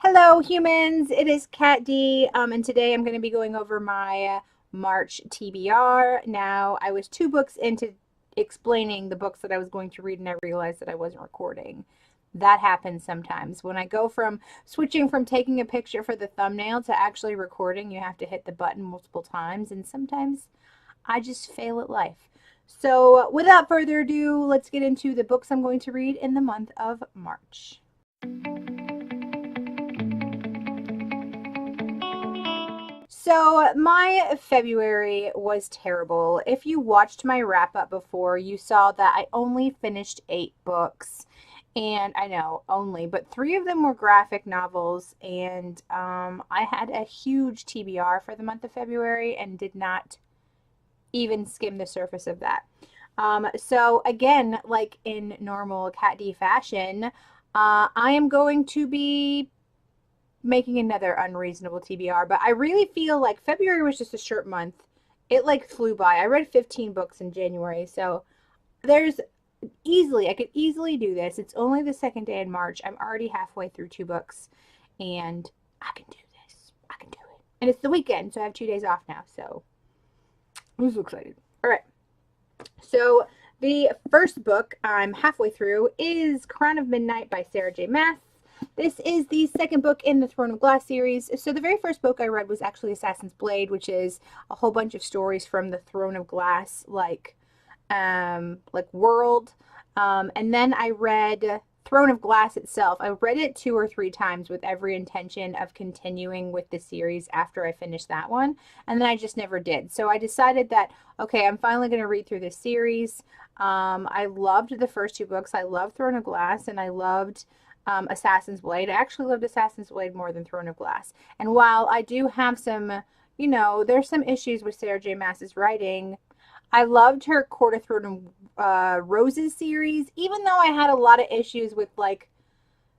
Hello humans, it is Katt Dee, and today I'm going to be going over my March TBR. Now, I was 2 books into explaining the books that I was going to read and I realized that I wasn't recording. That happens sometimes. When I go from switching from taking a picture for the thumbnail to actually recording, you have to hit the button multiple times, and sometimes I just fail at life. So without further ado, let's get into the books I'm going to read in the month of March. So my February was terrible. If you watched my wrap up before, you saw that I only finished 8 books. And I know, only, but 3 of them were graphic novels. And I had a huge TBR for the month of February and did not even skim the surface of that. So again, like in normal Katt Dee fashion, I am going to be making another unreasonable TBR, but I really feel like February was just a short month. It like flew by. I read 15 books in January, so I could easily do this. It's only the second day in March. I'm already halfway through 2 books, and I can do this. I can do it. And it's the weekend, so I have 2 days off now, so I'm so excited. All right. So the first book I'm halfway through is Crown of Midnight by Sarah J. Maas. This is the second book in the Throne of Glass series. So the very first book I read was actually Assassin's Blade, which is a whole bunch of stories from the Throne of Glass, like world. And then I read Throne of Glass itself. I read it 2 or 3 times with every intention of continuing with the series after I finished that one. And then I just never did. So I decided that, okay, I'm finally going to read through this series. I loved the first 2 books. I loved Throne of Glass and I loved Assassin's Blade. I actually loved Assassin's Blade more than Throne of Glass. And while I do have some, there's some issues with Sarah J. Maas's writing, I loved her Court of Thorn and Roses series, even though I had a lot of issues with like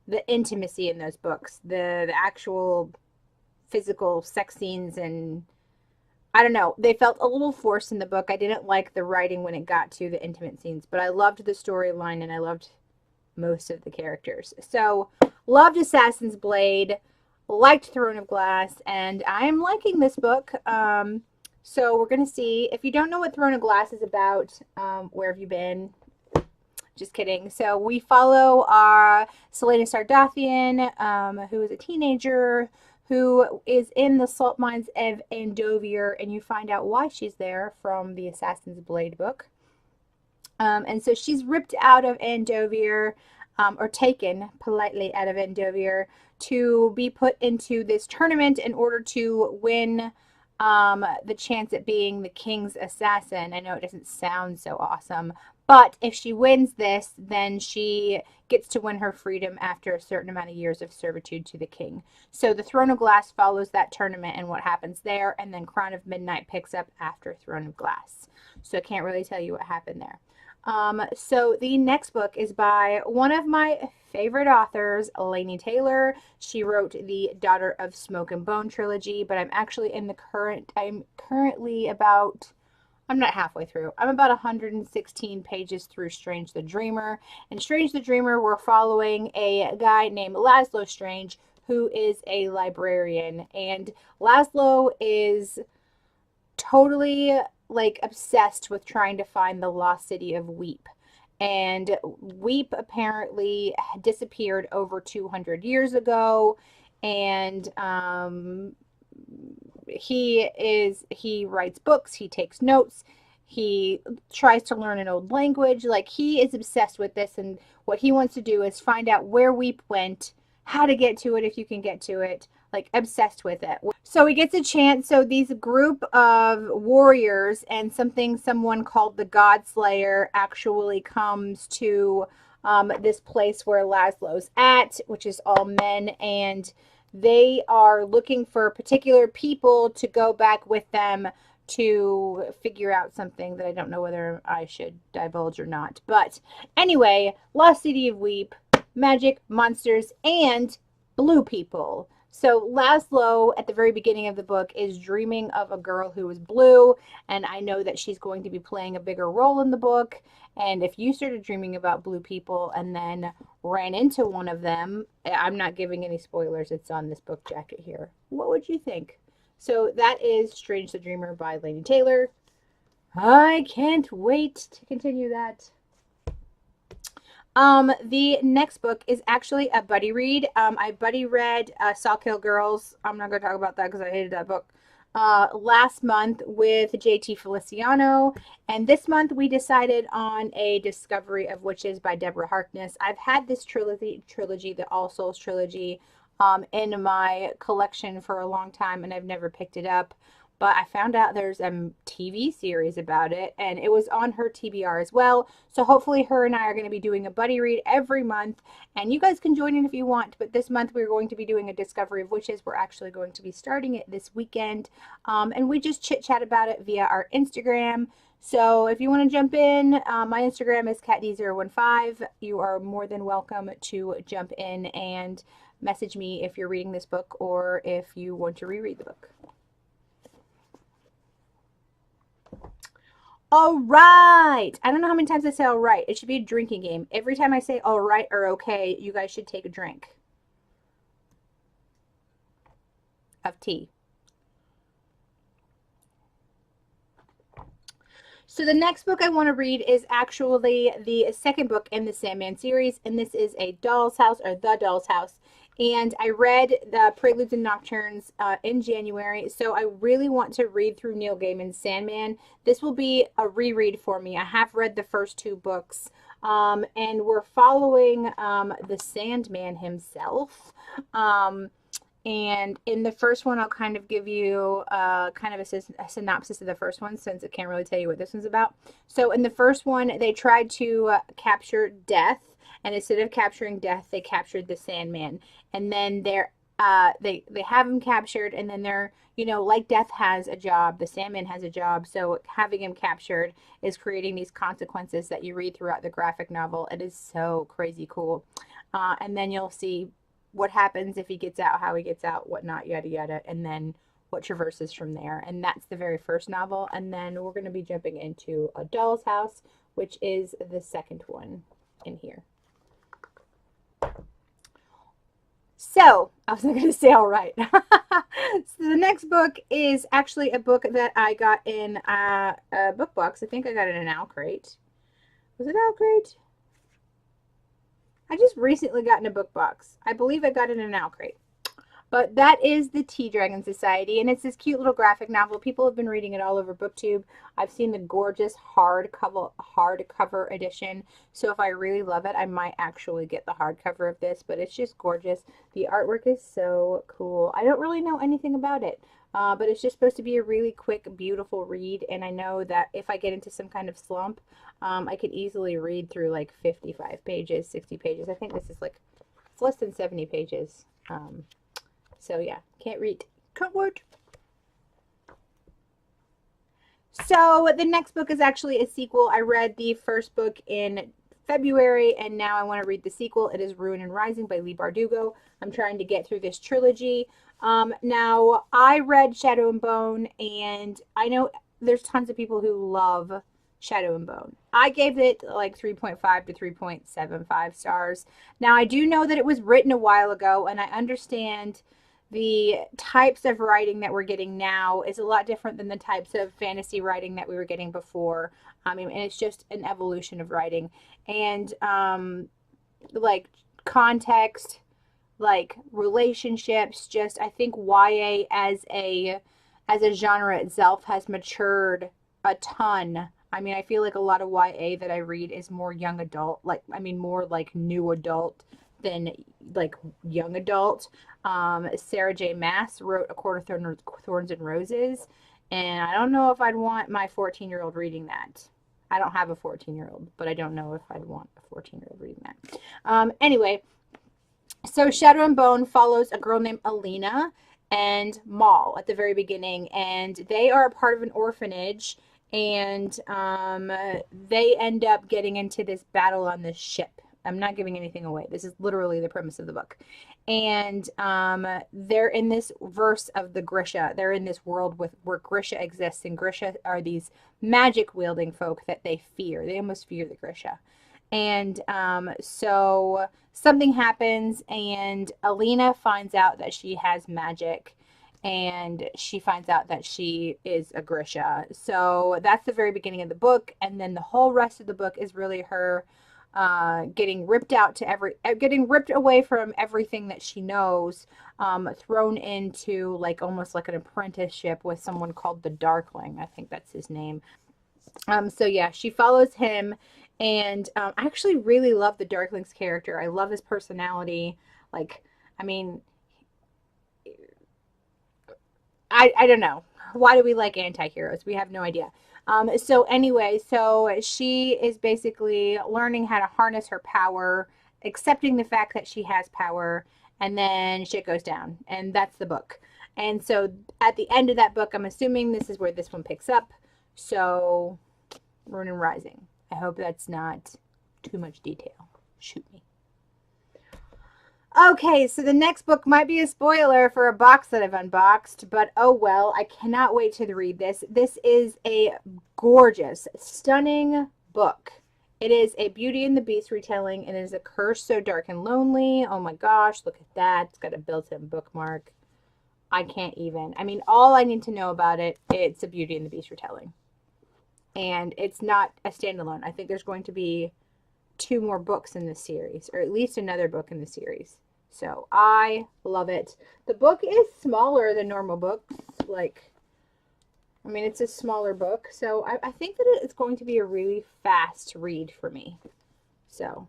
the intimacy in those books, the actual physical sex scenes, and I don't know, they felt a little forced in the book. I didn't like the writing when it got to the intimate scenes, but I loved the storyline and I loved most of the characters. So, loved Assassin's Blade, liked Throne of Glass, and I'm liking this book. So we're going to see. If you don't know what Throne of Glass is about, where have you been? Just kidding. So we follow our Selena Sardathian, who is a teenager who is in the salt mines of Andovier, and you find out why she's there from the Assassin's Blade book. And so she's ripped out of Andovier, or taken politely out of Andovier, to be put into this tournament in order to win the chance at being the king's assassin. I know it doesn't sound so awesome, but if she wins this, then she gets to win her freedom after a certain amount of years of servitude to the king. So the Throne of Glass follows that tournament and what happens there, and then Crown of Midnight picks up after Throne of Glass. So I can't really tell you what happened there. So the next book is by one of my favorite authors, Laini Taylor. She wrote the Daughter of Smoke and Bone trilogy, but I'm not halfway through. I'm about 116 pages through Strange the Dreamer. And Strange the Dreamer, we're following a guy named Laszlo Strange, who is a librarian. And Laszlo is totally like obsessed with trying to find the lost city of Weep. And Weep apparently disappeared over 200 years ago, and he writes books, he takes notes, he tries to learn an old language. Like, he is obsessed with this, and what he wants to do is find out where Weep went, how to get to it if you can get to it, like obsessed with it. So he gets a chance. So these group of warriors and someone called the God Slayer actually comes to this place where Laszlo's at, which is all men, and they are looking for particular people to go back with them to figure out something that I don't know whether I should divulge or not. But anyway, Lost City of Weep, magic, monsters, and blue people. So Laszlo, at the very beginning of the book, is dreaming of a girl who is blue, and I know that she's going to be playing a bigger role in the book. And if you started dreaming about blue people and then ran into one of them, I'm not giving any spoilers, it's on this book jacket here, what would you think? So that is Strange the Dreamer by Laini Taylor. I can't wait to continue that. The next book is actually a buddy read. I buddy read Sawkill Girls. I'm not going to talk about that because I hated that book. Last month with JT Feliciano, and this month we decided on a Discovery of Witches by Deborah Harkness. I've had this trilogy, the All Souls trilogy, in my collection for a long time, and I've never picked it up. But I found out there's a TV series about it, and it was on her TBR as well. So hopefully her and I are going to be doing a buddy read every month, and you guys can join in if you want. But this month we're going to be doing a Discovery of Witches. We're actually going to be starting it this weekend, and we just chit-chat about it via our Instagram. So if you want to jump in, my Instagram is Katt Dee 015. You are more than welcome to jump in and message me if you're reading this book or if you want to reread the book. All right. I don't know how many times I say all right. It should be a drinking game. Every time I say all right or okay, you guys should take a drink of tea. So the next book I want to read is actually the second book in the Sandman series, and this is A Doll's House, or The Doll's House. And I read the Preludes and Nocturnes in January, so I really want to read through Neil Gaiman's Sandman. This will be a reread for me. I have read the first two books, and we're following the Sandman himself. And in the first one, I'll kind of give you kind of a synopsis of the first one, since I can't really tell you what this one's about. So in the first one, they tried to capture Death. And instead of capturing Death, they captured the Sandman. And then they have him captured, and then they're, you know, like Death has a job, the Sandman has a job. So having him captured is creating these consequences that you read throughout the graphic novel. It is so crazy cool. And then you'll see what happens if he gets out, how he gets out, whatnot, yada yada, and then what traverses from there. And that's the very first novel. And then we're going to be jumping into A Doll's House, which is the second one in here. So, I was not going to say all right. So the next book is actually a book that I got in a book box. I think I got it in an Owl Crate. Was it Owl Crate? I just recently got in a book box. I believe I got it in an Owl Crate. But that is the Tea Dragon Society, and it's this cute little graphic novel. People have been reading it all over BookTube. I've seen the gorgeous hardcover edition, so if I really love it, I might actually get the hardcover of this, but it's just gorgeous. The artwork is so cool. I don't really know anything about it, but it's just supposed to be a really quick, beautiful read, and I know that if I get into some kind of slump, I could easily read through like 55 pages, 60 pages. I think this is like, it's less than 70 pages. So yeah, can't read. Can't wait. So the next book is actually a sequel. I read the first book in February, and now I want to read the sequel. It is Ruin and Rising by Leigh Bardugo. I'm trying to get through this trilogy. Now, I read Shadow and Bone, and I know there's tons of people who love Shadow and Bone. I gave it like 3.5 to 3.75 stars. Now, I do know that it was written a while ago, and I understand the types of writing that we're getting now is a lot different than the types of fantasy writing that we were getting before. And it's just an evolution of writing. And like context, like relationships, just I think YA as a genre itself has matured a ton. I feel like a lot of YA that I read is more young adult, more like new adult than like young adult. Sarah J. Maas wrote A Court of Thorns and Roses, and I don't know if I'd want my 14-year-old reading that. I don't have a 14-year-old, but I don't know if I'd want a 14-year-old reading that. Anyway, so Shadow and Bone follows a girl named Alina and Maul at the very beginning, and they are a part of an orphanage, and they end up getting into this battle on this ship. I'm not giving anything away. This is literally the premise of the book. And they're in this verse of the Grisha. They're in this world where Grisha exists, and Grisha are these magic wielding folk that they fear. They almost fear the Grisha. And so something happens, and Alina finds out that she has magic, and she finds out that she is a Grisha. So that's the very beginning of the book, and then the whole rest of the book is really her getting ripped away from everything that she knows, thrown into like almost like an apprenticeship with someone called the Darkling. I think that's his name. So yeah, she follows him, and I actually really love the Darkling's character. I love his personality. Like, I mean, I don't know. Why do we like anti-heroes? We have no idea. So anyway, so she is basically learning how to harness her power, accepting the fact that she has power, and then shit goes down. And that's the book. And so at the end of that book, I'm assuming this is where this one picks up. So, Ronin Rising. I hope that's not too much detail. Shoot me. Okay, so the next book might be a spoiler for a box that I've unboxed, but oh well, I cannot wait to read this. This is a gorgeous, stunning book. It is a Beauty and the Beast retelling, and it is A Curse So Dark and Lonely. Oh my gosh, look at that. It's got a built-in bookmark. I can't even. I mean, all I need to know about it, it's a Beauty and the Beast retelling. And it's not a standalone. I think there's going to be 2 more books in this series, or at least another book in the series. So I love it. The book is smaller than normal books. Like, I mean, it's a smaller book. So I think that it's going to be a really fast read for me. So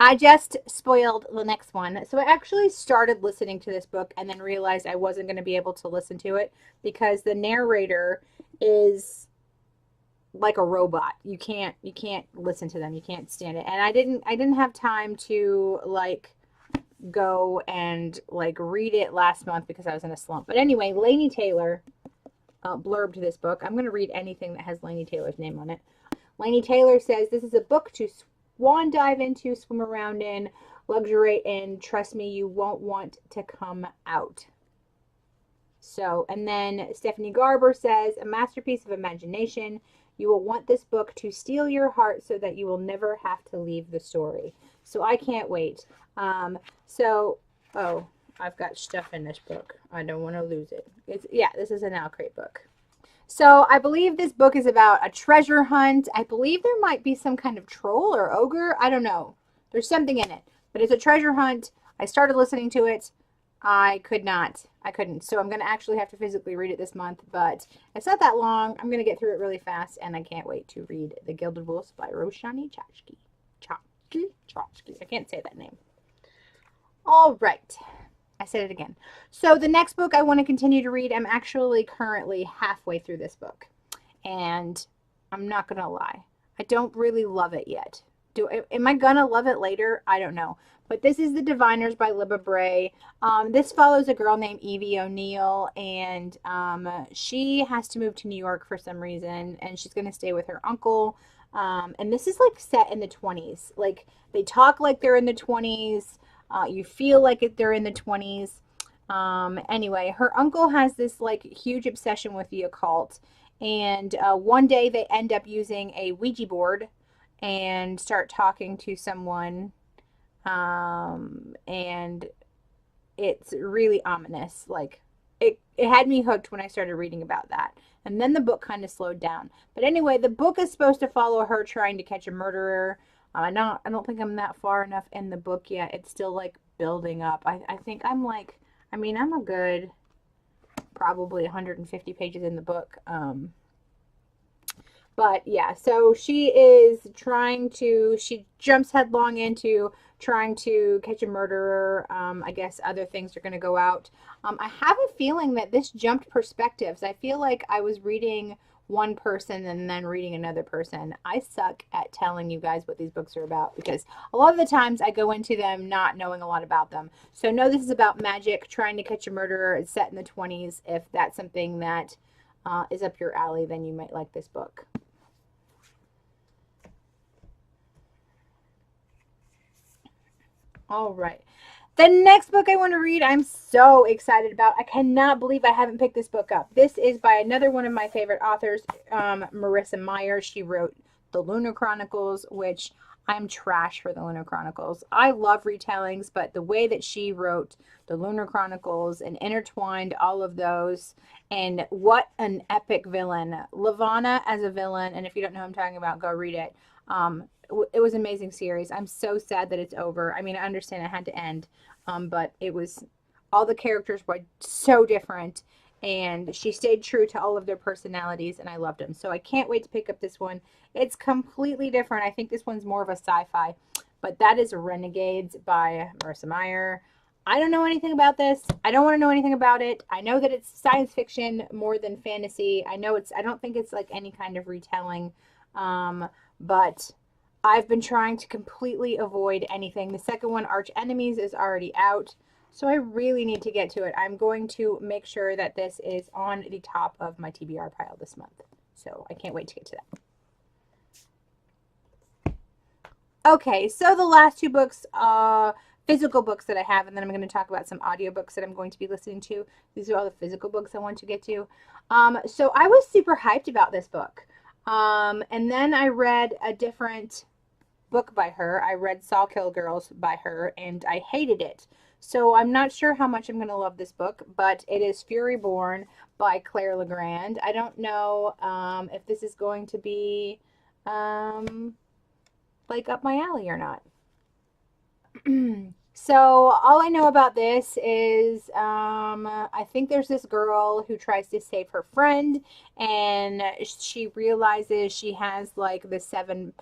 I just spoiled the next one. So I actually started listening to this book and then realized I wasn't going to be able to listen to it because the narrator is like a robot. You can't listen to them. You can't stand it. And I didn't have time to like go and like read it last month because I was in a slump. But anyway, Laini Taylor blurbed this book. I'm going to read anything that has Laini Taylor's name on it. Laini Taylor says, this is a book to swan dive into, swim around in, luxuriate in. Trust me, you won't want to come out. So, and then Stephanie Garber says, a masterpiece of imagination. You will want this book to steal your heart so that you will never have to leave the story. So I can't wait. Oh, I've got stuff in this book. I don't want to lose it. This is an Alcrate book. So I believe this book is about a treasure hunt. I believe there might be some kind of troll or ogre. I don't know. There's something in it. But it's a treasure hunt. I started listening to it. I couldn't. So I'm going to actually have to physically read it this month. But it's not that long. I'm going to get through it really fast. And I can't wait to read The Gilded Wolves by Roshani Chachki. I can't say that name. All right. I said it again. So the next book I want to continue to read, I'm actually currently halfway through this book. And I'm not going to lie. I don't really love it yet. Am I going to love it later? I don't know. But this is The Diviners by Libba Bray. This follows a girl named Evie O'Neill, and she has to move to New York for some reason, and she's going to stay with her uncle. And this is like set in the 20s. Like, they talk like they're in the 20s. You feel like they're in the 20s. Anyway, her uncle has this like huge obsession with the occult, and one day they end up using a Ouija board and start talking to someone, and it's really ominous. Like, it had me hooked when I started reading about that, and then the book kind of slowed down. But anyway, the book is supposed to follow her trying to catch a murderer. I don't think I'm that far enough in the book yet. It's still like building up. I think I'm a good probably 150 pages in the book. But yeah, so she jumps headlong into trying to catch a murderer. I guess other things are going to go out. I have a feeling that this jumped perspectives. I feel like I was reading one person and then reading another person. I suck at telling you guys what these books are about because a lot of the times I go into them not knowing a lot about them. So no, this is about magic, trying to catch a murderer. It's set in the 20s. If that's something that is up your alley, then you might like this book. All right. The next book I want to read, I'm so excited about. I cannot believe I haven't picked this book up. This is by another one of my favorite authors, Marissa Meyer. She wrote The Lunar Chronicles, which I'm trash for the Lunar Chronicles. I love retellings, but the way that she wrote The Lunar Chronicles and intertwined all of those, and what an epic villain. Levana as a villain, and if you don't know who I'm talking about, go read it. It was an amazing series. I'm so sad that it's over. I mean, I understand it had to end, but it was, all the characters were so different, and she stayed true to all of their personalities, and I loved them. So I can't wait to pick up this one. It's completely different. I think this one's more of a sci-fi, but that is Renegades by Marissa Meyer. I don't know anything about this. I don't want to know anything about it. I know that it's science fiction more than fantasy. I don't think it's like any kind of retelling, but I've been trying to completely avoid anything. The second one, Arch Enemies, is already out, so I really need to get to it. I'm going to make sure that this is on the top of my TBR pile this month. So I can't wait to get to that. Okay, so the last two books, physical books that I have, and then I'm going to talk about some audiobooks that I'm going to be listening to. These are all the physical books I want to get to. So I was super hyped about this book. And then I read a different book by her. I read Sawkill Girls by her, and I hated it. So I'm not sure how much I'm going to love this book, but it is Furyborn by Claire Legrand. I don't know if this is going to be like up my alley or not. So all I know about this is I think there's this girl who tries to save her friend, and she realizes she has like the seven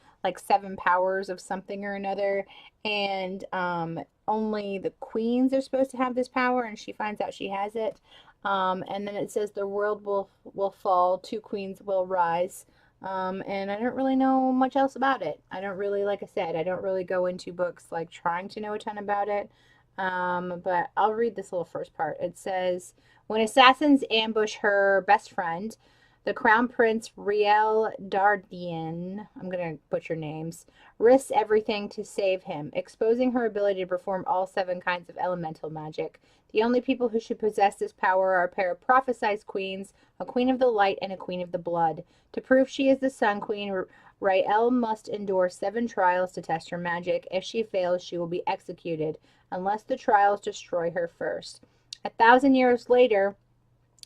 powers of something or another, and only the queens are supposed to have this power, and she finds out she has it. And then it says the world will fall, two queens will rise. And I don't really know much else about it. I don't really, like I said, I don't really go into books like trying to know a ton about it. But I'll read this little first part. It says, when assassins ambush her best friend, the Crown Prince Riel Dardian, I'm going to butcher names, risks everything to save him, exposing her ability to perform all 7 kinds of elemental magic. The only people who should possess this power are a pair of prophesized queens, a queen of the light and a queen of the blood. To prove she is the Sun Queen, Rael must endure 7 trials to test her magic. If she fails, she will be executed, unless the trials destroy her first. 1,000 years later,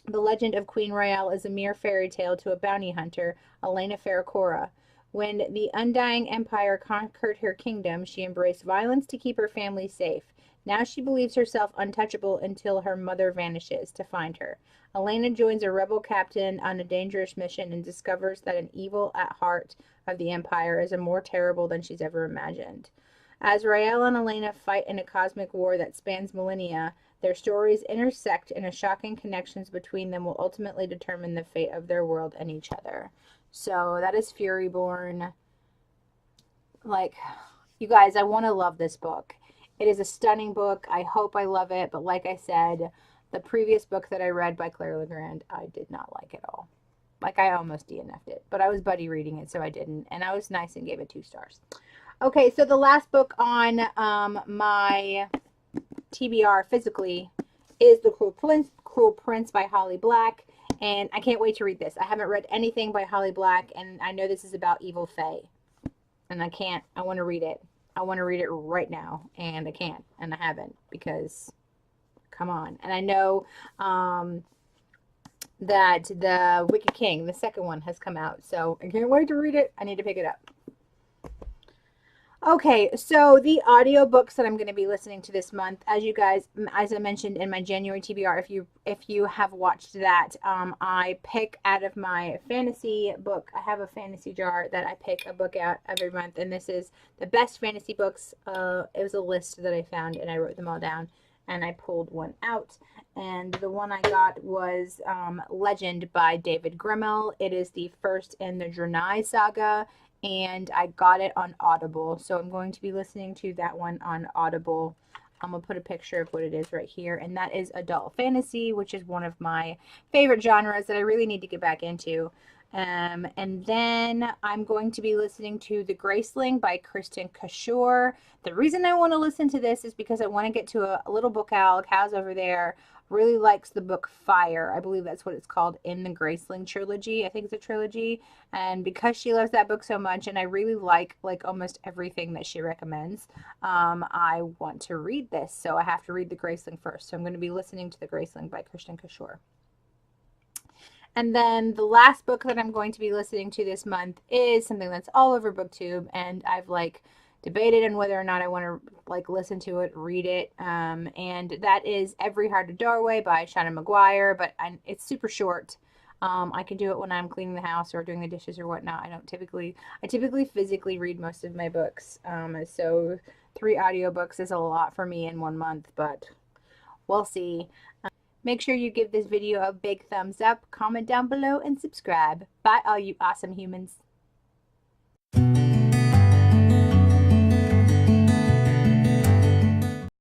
the legend of Queen Rael is a mere fairy tale to a bounty hunter, Elena Farracora. When the Undying Empire conquered her kingdom, she embraced violence to keep her family safe. Now she believes herself untouchable until her mother vanishes to find her. Elena joins a rebel captain on a dangerous mission and discovers that an evil at heart of the Empire is more terrible than she's ever imagined. As Rael and Elena fight in a cosmic war that spans millennia, their stories intersect, and shocking connections between them will ultimately determine the fate of their world and each other. So that is Furyborn. Like, you guys, I want to love this book. It is a stunning book. I hope I love it. But like I said, the previous book that I read by Claire Legrand, I did not like at all. Like, I almost DNF'd it. But I was buddy reading it, so I didn't. And I was nice and gave it 2 stars. Okay, so the last book on my TBR physically is The Cruel Prince by Holly Black, and I can't wait to read this. I haven't read anything by Holly Black, and I know this is about evil fae, and I want to read it. I want to read it right now, and I can't, and I haven't, because come on. And I know that the Wicked King, the second one, has come out, so I can't wait to read it. I need to pick it up. Okay, so the audiobooks that I'm going to be listening to this month, as I mentioned in my January TBR, if you have watched that, I pick out of my fantasy book. I have a fantasy jar that I pick a book out every month, and this is the best fantasy books. It was a list that I found, and I wrote them all down, and I pulled one out. And the one I got was Legend by David Grimmel. It is the first in the Drenai saga, and I got it on Audible, so I'm going to be listening to that one on Audible. I'm going to put a picture of what it is right here, and that is adult fantasy, which is one of my favorite genres that I really need to get back into. And then I'm going to be listening to The Graceling by Kristen Cashore. The reason I want to listen to this is because I want to get to a little book owl. Cal's over there really likes the book Fire. I believe that's what it's called in the Graceling trilogy. I think it's a trilogy. And because she loves that book so much, and I really like almost everything that she recommends, I want to read this. So I have to read The Graceling first. So I'm going to be listening to The Graceling by Kristen Cashore. And then the last book that I'm going to be listening to this month is something that's all over BookTube, and I've debated on whether or not I want to listen to it, read it, and that is Every Heart a Doorway by Shauna Maguire. But it's super short. I can do it when I'm cleaning the house or doing the dishes or whatnot. I typically physically read most of my books, so 3 audiobooks is a lot for me in 1 month, but we'll see. Make sure you give this video a big thumbs up, comment down below, and subscribe. Bye, all you awesome humans.